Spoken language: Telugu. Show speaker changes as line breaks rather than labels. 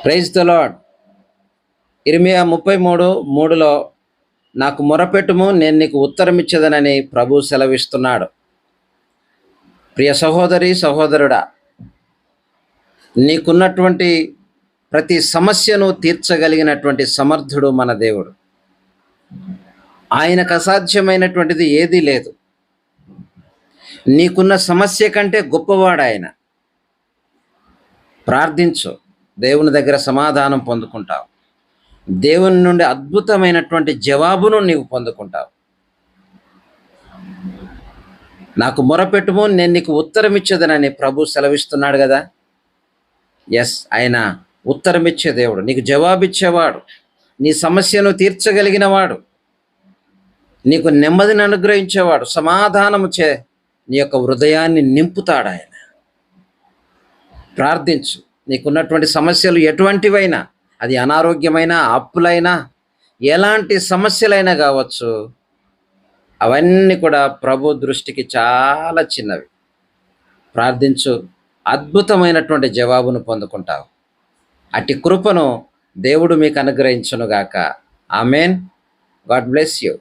Praise the lord. ఇర్మియా 33:3లో నాకు మొరపెట్టుము, నేను నీకు ఉత్తరం ఇచ్చేదనని ప్రభు సెలవిస్తున్నాడు. ప్రియ సహోదరి సహోదరుడా, నీకున్నటువంటి ప్రతి సమస్యను తీర్చగలిగినటువంటి సమర్థుడు మన దేవుడు. ఆయనకు అసాధ్యమైనటువంటిది ఏదీ లేదు. నీకున్న సమస్య కంటే గొప్పవాడు ఆయన. ప్రార్థించు, దేవుని దగ్గర సమాధానం పొందుకుంటావు. దేవుని నుండి అద్భుతమైనటువంటి జవాబును నీవు పొందుకుంటావు. నాకు మొరపెట్టుము, నేను నీకు ఉత్తరం ఇచ్చేదనని ప్రభు సెలవిస్తున్నాడు కదా. ఎస్, ఆయన ఉత్తరం ఇచ్చే దేవుడు, నీకు జవాబిచ్చేవాడు, నీ సమస్యను తీర్చగలిగినవాడు, నీకు నెమ్మదిని అనుగ్రహించేవాడు, సమాధానము నీ యొక్క హృదయాన్ని నింపుతాడు ఆయన. ప్రార్థించు. నీకున్నటువంటి సమస్యలు ఎటువంటివైనా, అది అనారోగ్యమైనా, అప్పులైనా, ఎలాంటి సమస్యలైనా కావచ్చు, అవన్నీ కూడా ప్రభు దృష్టికి చాలా చిన్నవి. ప్రార్థించు, అద్భుతమైనటువంటి జవాబును పొందుకుంటావు. అట్టి కృపను దేవుడు మీకు అనుగ్రహించునుగాక. ఆమెన్. God bless you.